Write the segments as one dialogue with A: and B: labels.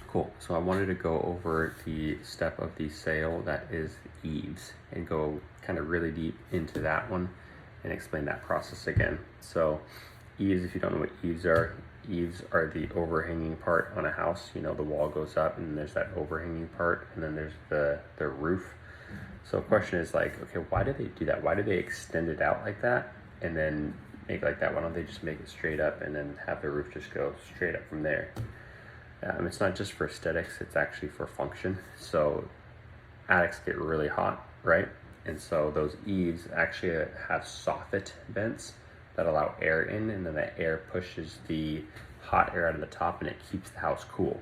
A: Cool. So I wanted to go over the step of the sale that is eaves and go kind of really deep into that one and explain that process again. So eaves, if you don't know what eaves are the overhanging part on a house. You know, the wall goes up and there's that overhanging part, and then there's the roof. So the question is like, okay, why do they do that? Why do they extend it out like that and then make it like that? Why don't they just make it straight up and then have the roof just go straight up from there? It's not just for aesthetics, it's actually for function. So attics get really hot, right? And so those eaves actually have soffit vents that allow air in, and then that air pushes the hot air out of the top and it keeps the house cool.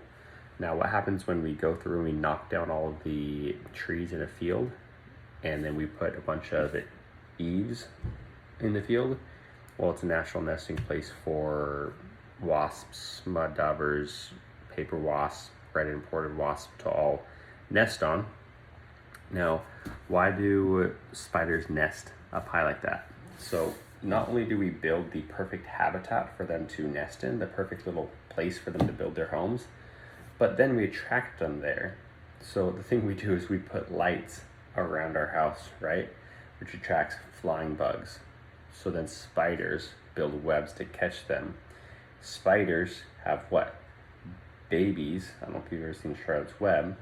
A: Now what happens when we go through and we knock down all of the trees in a field and then we put a bunch of eaves in the field? Well, it's a natural nesting place for wasps, mud daubers, paper wasps, red imported wasps to all nest on. Now, why do spiders nest up high like that? So not only do we build the perfect habitat for them to nest in, the perfect little place for them to build their homes, but then we attract them there. So the thing we do is we put lights around our house, right? Which attracts flying bugs. So then spiders build webs to catch them. Spiders have what? Babies. I don't know if you've ever seen Charlotte's Web.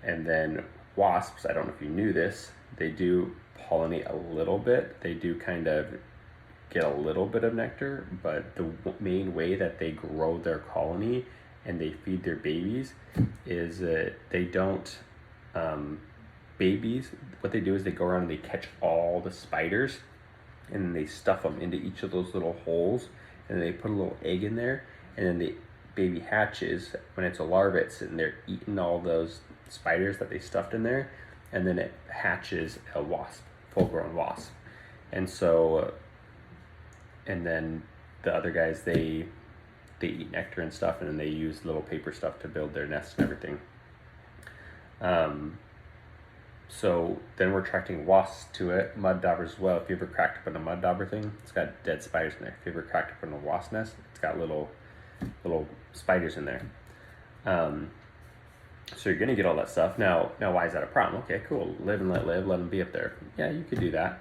A: And then wasps, I don't know if you knew this, they do pollinate a little bit. They do kind of get a little bit of nectar, but the main way that they grow their colony and they feed their babies is they don't, babies, what they do is they go around and they catch all the spiders and then they stuff them into each of those little holes, and then they put a little egg in there, and then the baby hatches. When it's a larva, it's sitting there eating all those spiders that they stuffed in there, and then it hatches a wasp, full-grown wasp. And so, and then the other guys, they eat nectar and stuff, and then they use little paper stuff to build their nests and everything. So then we're attracting wasps to it, mud daubers as well. If you ever cracked open a mud dauber thing, it's got dead spiders in there. If you ever cracked open a wasp nest, it's got little spiders in there. So you're gonna get all that stuff. Now why is that a problem? Okay, cool, live and let live, let them be up there. Yeah, you could do that.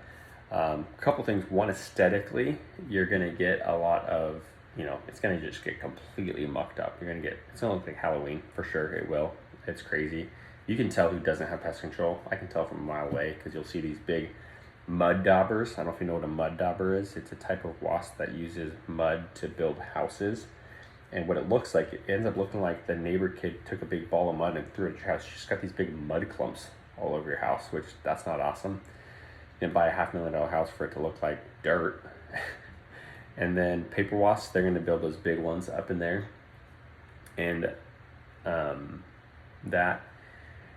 A: Couple things. One, aesthetically, you're gonna get a lot of, it's gonna just get completely mucked up. It's gonna look like Halloween, for sure, it will. It's crazy. You can tell who doesn't have pest control. I can tell from a mile away, because you'll see these big mud daubers. I don't know if you know what a mud dauber is. It's a type of wasp that uses mud to build houses. And what it looks like, it ends up looking like the neighbor kid took a big ball of mud and threw it at your house. You just got these big mud clumps all over your house, which that's not awesome. You didn't buy a $500,000 house for it to look like dirt. And then paper wasps, they're gonna build those big ones up in there. And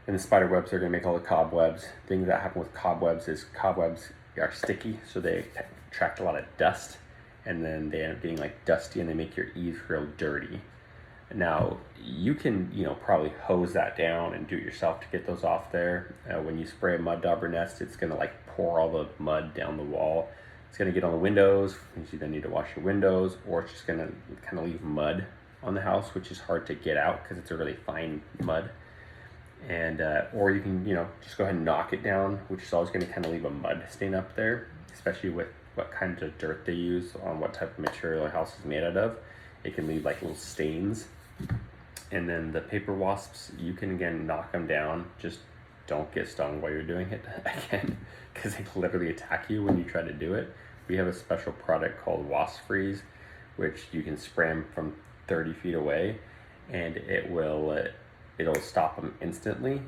A: and the spider webs are gonna make all the cobwebs. Things that happen with cobwebs is cobwebs are sticky, so they attract a lot of dust, and then they end up being like dusty and they make your eaves real dirty. Now you can probably hose that down and do it yourself to get those off there. When you spray a mud dauber nest, it's gonna like pour all the mud down the wall. It's gonna get on the windows, you then need to wash your windows, or it's just gonna kind of leave mud on the house, which is hard to get out because it's a really fine mud. And or you can just go ahead and knock it down, which is always going to kind of leave a mud stain up there, especially with what kind of dirt they use on what type of material a house is made out of. It can leave like little stains. And then the paper wasps, you can again knock them down. Just don't get stung while you're doing it again, because they literally attack you when you try to do it. We have a special product called Wasp Freeze, which you can spray them from 30 feet away, and it'll stop them instantly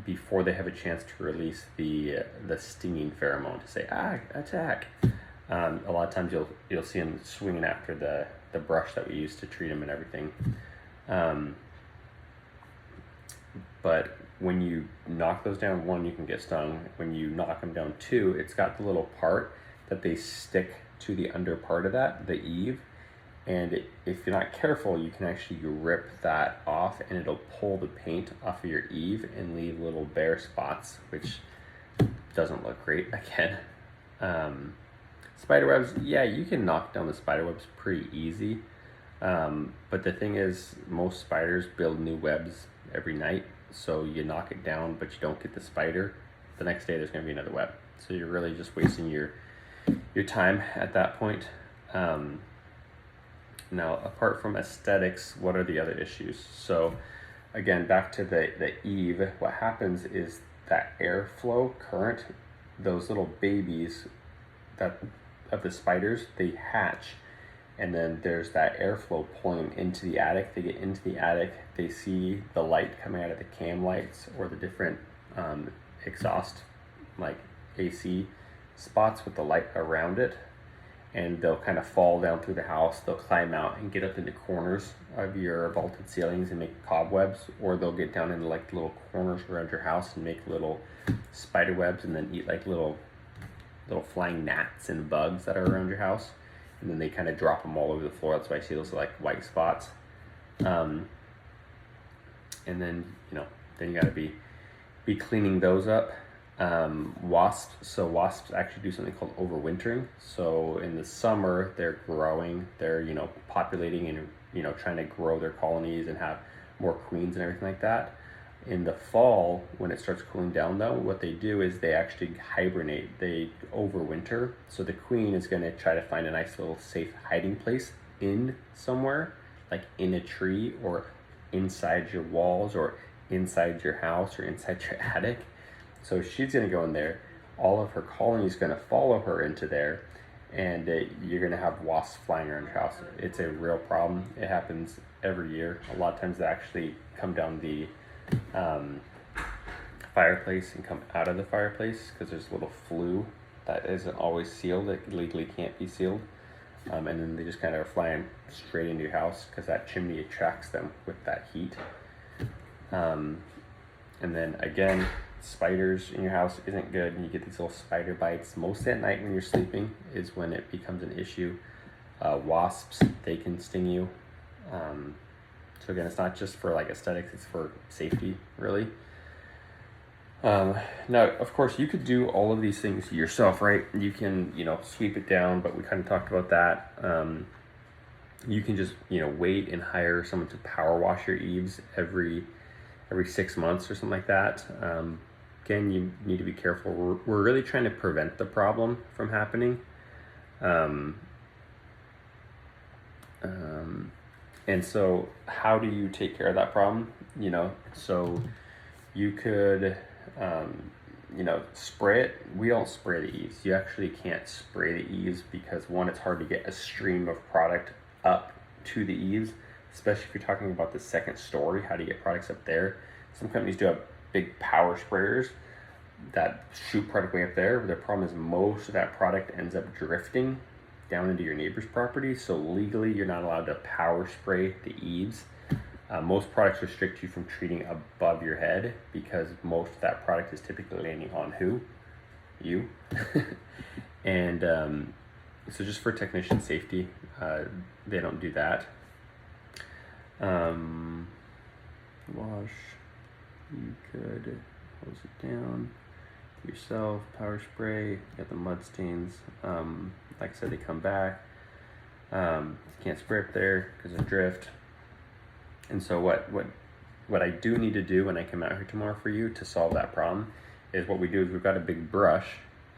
A: before they have a chance to release the stinging pheromone to say, attack. A lot of times you'll see them swinging after the brush that we use to treat them and everything. But when you knock those down, one, you can get stung. When you knock them down, two, it's got the little part that they stick to the under part of that, the eave. And if you're not careful, you can actually rip that off and it'll pull the paint off of your eave and leave little bare spots, which doesn't look great again. Spider webs, yeah, you can knock down the spider webs pretty easy. But the thing is, most spiders build new webs every night. So you knock it down, but you don't get the spider. The next day there's going to be another web. So you're really just wasting your time at that point. Now, apart from aesthetics, what are the other issues? So again, back to the eave, what happens is that airflow current, those little babies of the spiders, they hatch, and then there's that airflow pulling them into the attic. They get into the attic, they see the light coming out of the cam lights or the different exhaust, like AC spots with the light around it, and they'll kind of fall down through the house. They'll climb out and get up into corners of your vaulted ceilings and make cobwebs, or they'll get down into like little corners around your house and make little spider webs, and then eat like little flying gnats and bugs that are around your house, and then they kind of drop them all over the floor. That's why I see those like white spots. And then then you got to be cleaning those up. Wasps actually do something called overwintering. So in the summer they're growing, they're populating and trying to grow their colonies and have more queens and everything like that. In the fall, when it starts cooling down though, what they do is they actually hibernate. They overwinter. So the queen is going to try to find a nice little safe hiding place in somewhere, like in a tree or inside your walls or inside your house or inside your attic. So she's going to go in there. All of her colony is going to follow her into there, and you're going to have wasps flying around your house. It's a real problem. It happens every year. A lot of times they actually come down the fireplace and come out of the fireplace because there's a little flue that isn't always sealed. It legally can't be sealed. And then they just kind of are flying straight into your house because that chimney attracts them with that heat. And then again, spiders in your house isn't good, and you get these little spider bites. Mostly at night when you're sleeping is when it becomes an issue. Wasps, they can sting you. So again, it's not just for like aesthetics, it's for safety, really. Now, of course, you could do all of these things yourself, right? You can, sweep it down, but we kind of talked about that. You can just, wait and hire someone to power wash your eaves every 6 months or something like that. Again, you need to be careful. We're really trying to prevent the problem from happening. And so how do you take care of that problem? So you could, spray it. We don't spray the eaves. You actually can't spray the eaves because one, it's hard to get a stream of product up to the eaves, especially if you're talking about the second story. How do you get products up there? Some companies do have big power sprayers that shoot product way up there. The problem is most of that product ends up drifting down into your neighbor's property. So legally, you're not allowed to power spray the eaves. Most products restrict you from treating above your head because most of that product is typically landing on who? You. And so just for technician safety, they don't do that. Wash, you could hose it down yourself, power spray, you got the mud stains. Like I said, they come back. You can't spray up there because of drift. And so what I do need to do when I come out here tomorrow for you to solve that problem is what we do is we've got a big brush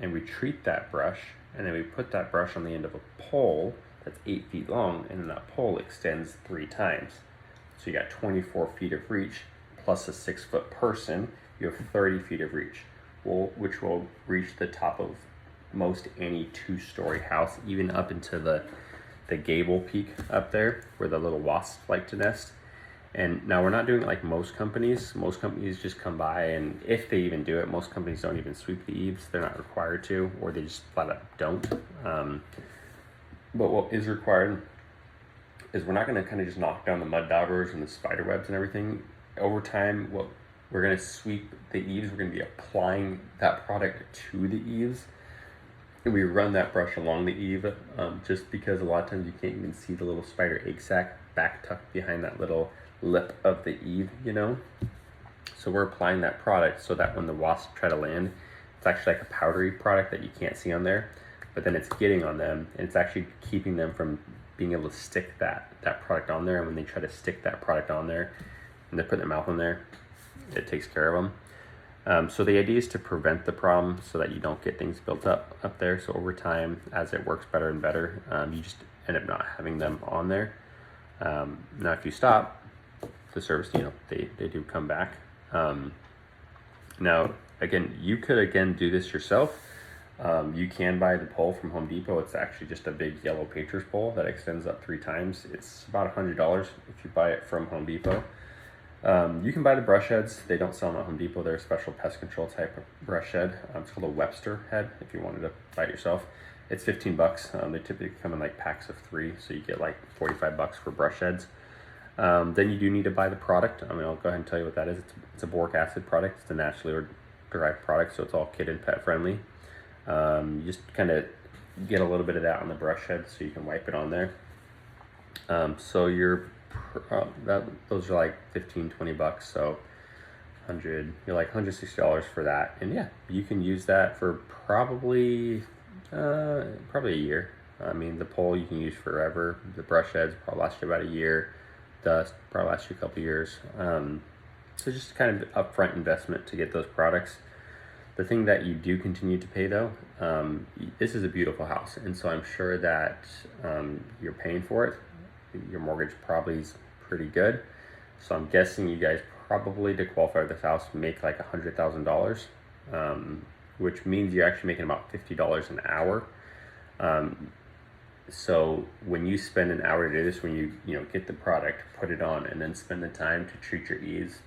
A: and we treat that brush, and then we put that brush on the end of a pole that's 8 feet long, and then that pole extends 3 times. So you got 24 feet of reach plus a 6-foot person, you have 30 feet of reach, which will reach the top of most any 2-story house, even up into the gable peak up there where the little wasps like to nest. And now we're not doing it like most companies. Most companies just come by, and if they even do it, most companies don't even sweep the eaves. They're not required to, or they just flat out don't. But what is required is we're not going to kind of just knock down the mud daubers and the spider webs and everything. Over time, what we're going to sweep the eaves. We're going to be applying that product to the eaves. And we run that brush along the eave, just because a lot of times you can't even see the little spider egg sac back tucked behind that little lip of the eave, So we're applying that product so that when the wasps try to land, it's actually like a powdery product that you can't see on there, but then it's getting on them and it's actually keeping them from being able to stick that product on there. And when they try to stick that product on there and they're putting their mouth on there, it takes care of them. So the idea is to prevent the problem so that you don't get things built up there. So over time, as it works better and better, you just end up not having them on there. Now, if you stop the service, they do come back. Now, again, you could do this yourself. You can buy the pole from Home Depot. It's actually just a big yellow painter's pole that extends up 3 times. It's about $100 if you buy it from Home Depot. You can buy the brush heads. They don't sell them at Home Depot. They're a special pest control type of brush head. It's called a Webster head if you wanted to buy it yourself. It's $15. They typically come in like packs of 3, so you get like $45 for brush heads. Then you do need to buy the product. I'll go ahead and tell you what that is. It's a boric acid product. It's a naturally derived product, so it's all kid and pet friendly. You just kind of get a little bit of that on the brush head so you can wipe it on there. So those are like $15-20, so you're like $160 for that. And yeah, you can use that for probably a year. The pole you can use forever. The brush heads probably last you about a year. Dust probably last you a couple years. So just kind of upfront investment to get those products. The thing that you do continue to pay though, this is a beautiful house, and so I'm sure that you're paying for it. Your mortgage probably is pretty good, so I'm guessing you guys probably, to qualify for this house, make like $100,000, which means you're actually making about $50 an hour. So when you spend an hour to do this, when you get the product, put it on, and then spend the time to treat your eaves,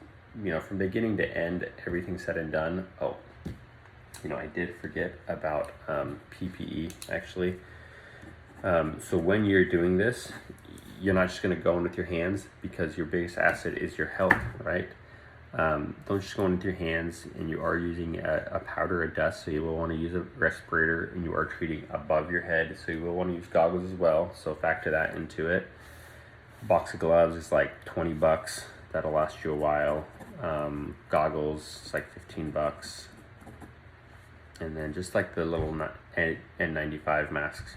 A: from beginning to end, everything said and done. Oh, I did forget about PPE actually. So when you're doing this, you're not just going to go in with your hands, because your biggest asset is your health, right? Don't just go in with your hands, and you are using a powder or dust, so you will want to use a respirator, and you are treating above your head, so you will want to use goggles as well, so factor that into it. A box of gloves is like $20. That'll last you a while. Goggles is like $15. And then just like the little N95 masks,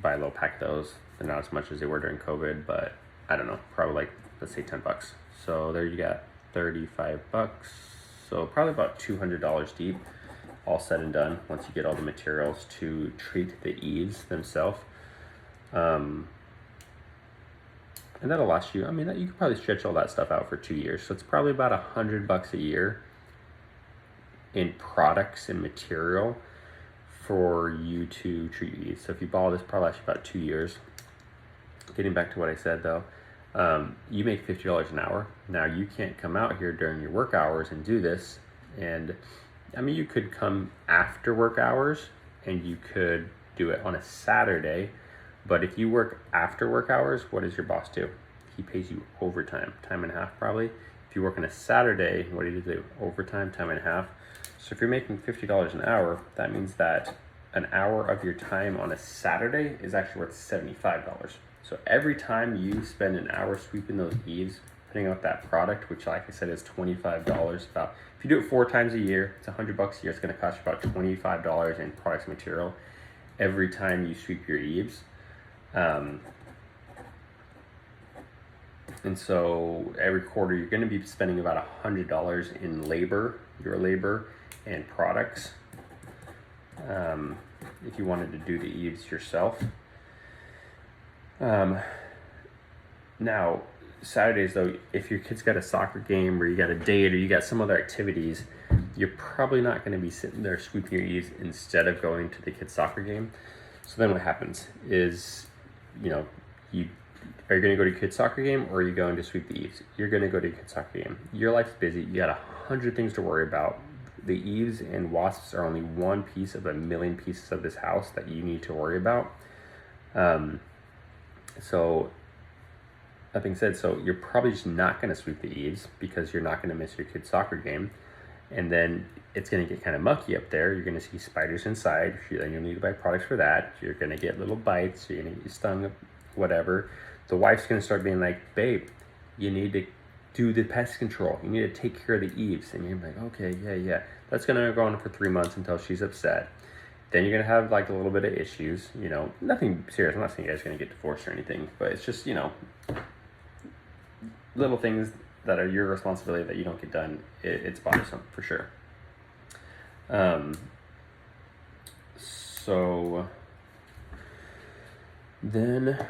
A: buy a little pack of those. They're not as much as they were during COVID, but I don't know, probably like, let's say $10. So there you got $35. So probably about $200 deep, all said and done, once you get all the materials to treat the eaves themselves. And that'll last you, you could probably stretch all that stuff out for 2 years. So it's probably about $100 a year in products and material for you to treat your eaves. So if you bought this, probably lasts you about 2 years. Getting back to what I said though, you make $50 an hour. Now you can't come out here during your work hours and do this. And you could come after work hours and you could do it on a Saturday. But if you work after work hours, what does your boss do? He pays you overtime, time and a half probably. If you work on a Saturday, what do you do? Overtime, time and a half. So if you're making $50 an hour, that means that an hour of your time on a Saturday is actually worth $75. So every time you spend an hour sweeping those eaves, putting out that product, which like I said is $25, about, if you do it 4 times a year, it's $100 a year. It's going to cost you about $25 in products and material every time you sweep your eaves. And so every quarter you're going to be spending about $100 in your labor and products, if you wanted to do the eaves yourself. Now Saturdays though, if your kid's got a soccer game or you got a date or you got some other activities, you're probably not going to be sitting there sweeping your eaves instead of going to the kid's soccer game. So then what happens is, are you going to go to your kid's soccer game, or are you going to sweep the eaves? You're going to go to your kid's soccer game. Your life's busy. You got 100 things to worry about. The eaves and wasps are only one piece of a million pieces of this house that you need to worry about. So that being said, so you're probably just not going to sweep the eaves because you're not going to miss your kid's soccer game. And then it's going to get kind of mucky up there. You're going to see spiders inside. Then you'll need to buy products for that. You're going to get little bites. You're going to get stung, whatever. The wife's going to start being like, babe, you need to do the pest control. You need to take care of the eaves. And you're like, okay, yeah. That's going to go on for 3 months until she's upset. then you're gonna have like a little bit of issues, you know, nothing serious. I'm not saying you guys are gonna get divorced or anything, but it's just, you know, little things that are your responsibility that you don't get done. It's bothersome for sure. So then,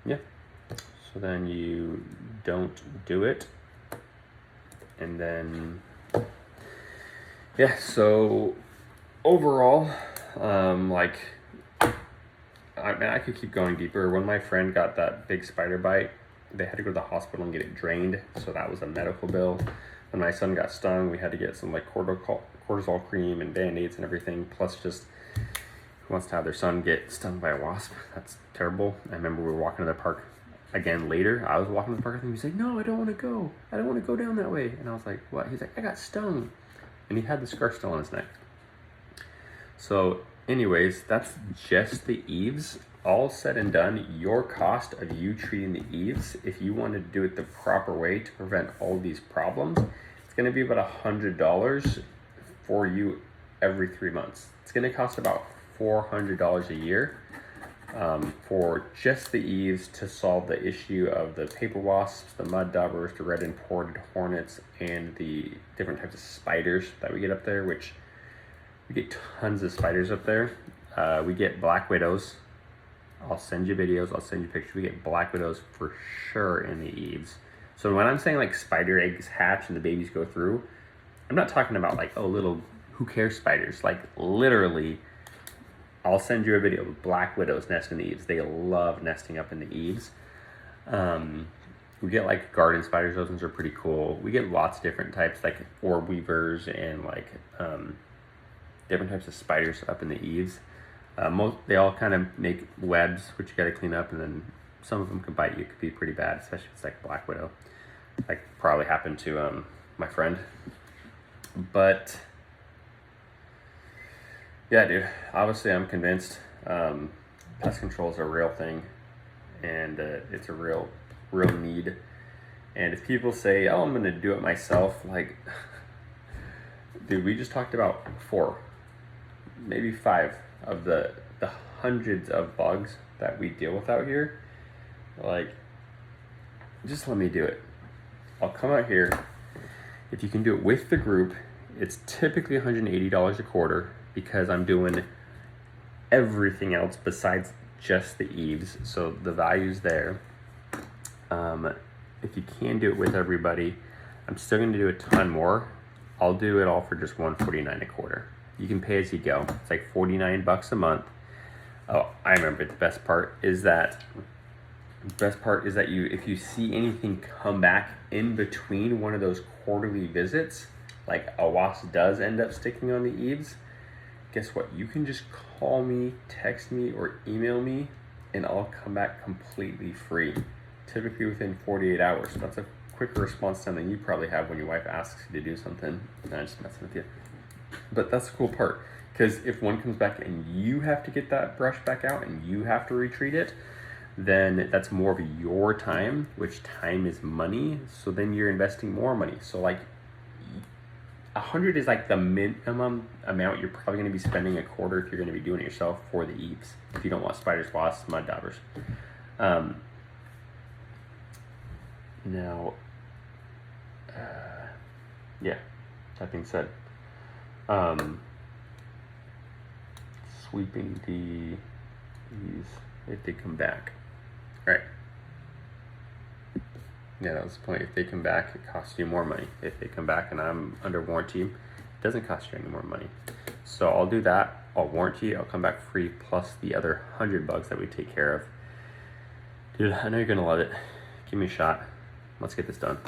A: yeah. So then you don't do it, and then, yeah. So overall, like, I could keep going deeper. When my friend got that big spider bite, they had to go to the hospital and get it drained, so that was a medical bill. When my son got stung, we had to get some like cortisol cream and band-aids and everything, plus just who wants to have their son get stung by a wasp? That's terrible. I remember we were walking to the park again later. I was walking to the park and he was like, no, I don't want to go. I don't want to go down that way. And I was like, what? He's like, I got stung. And he had the scar still on his neck. So anyways, that's just the Eaves. All said and done, your cost of you treating the Eaves, if you want to do it the proper way to prevent all these problems, it's going to be about $100 for you every 3 months. It's going to cost about $400 a year for just the Eaves to solve the issue of the paper wasps, the mud daubers, the red imported hornets, and the different types of spiders that we get up there, which we get tons of spiders up there. We get black widows. I'll send you videos, I'll send you pictures. We get black widows for sure in the Eaves. So when I'm saying like spider eggs hatch and the babies go through, I'm not talking about like, oh, little who cares spiders. Like literally, I'll send you a video of black widows nest in the Eaves. They love nesting up in the Eaves. We get like garden spiders, those ones are pretty cool. We get lots of different types, like orb weavers and like different types of spiders up in the Eaves. They all kind of make webs, which you got to clean up, and then some of them can bite you. It could be pretty bad, especially if it's like black widow. Like probably happened to my friend. But yeah, dude, obviously I'm convinced pest control is a real thing, and it's a real need. And if people say, oh, I'm going to do it myself, like, dude, we just talked about 4, maybe 5 of the hundreds of bugs that we deal with out here. Like, just let me do it. I'll come out here. If you can do it with the group, it's typically $180 a quarter, because I'm doing everything else besides just the Eaves, so the value's there. If you can do it with everybody, I'm still going to do a ton more. I'll do it all for just $149 a quarter. You can pay as you go. It's like $49 a month. Oh, I remember the best part is that if you see anything come back in between one of those quarterly visits, like a wasp does end up sticking on the Eaves, guess what? You can just call me, text me, or email me, and I'll come back completely free. Typically within 48 hours. That's a quicker response time than you probably have when your wife asks you to do something. No, I'm just messing with you. But that's the cool part, because if one comes back and you have to get that brush back out and you have to retreat it, then that's more of your time, which time is money. So then you're investing more money. So like 100 is like the minimum amount you're probably going to be spending a quarter if you're going to be doing it yourself for the Eaves, if you don't want spiders, wasps, mud daubers. Now, yeah, that being said, sweeping these if they come back. All right. Yeah, that was the point. If they come back, it costs you more money. If they come back and I'm under warranty, it doesn't cost you any more money. So I'll do that. I'll warranty. I'll come back free, plus the other 100 bugs that we take care of. Dude, I know you're gonna love it. Give me a shot. Let's get this done.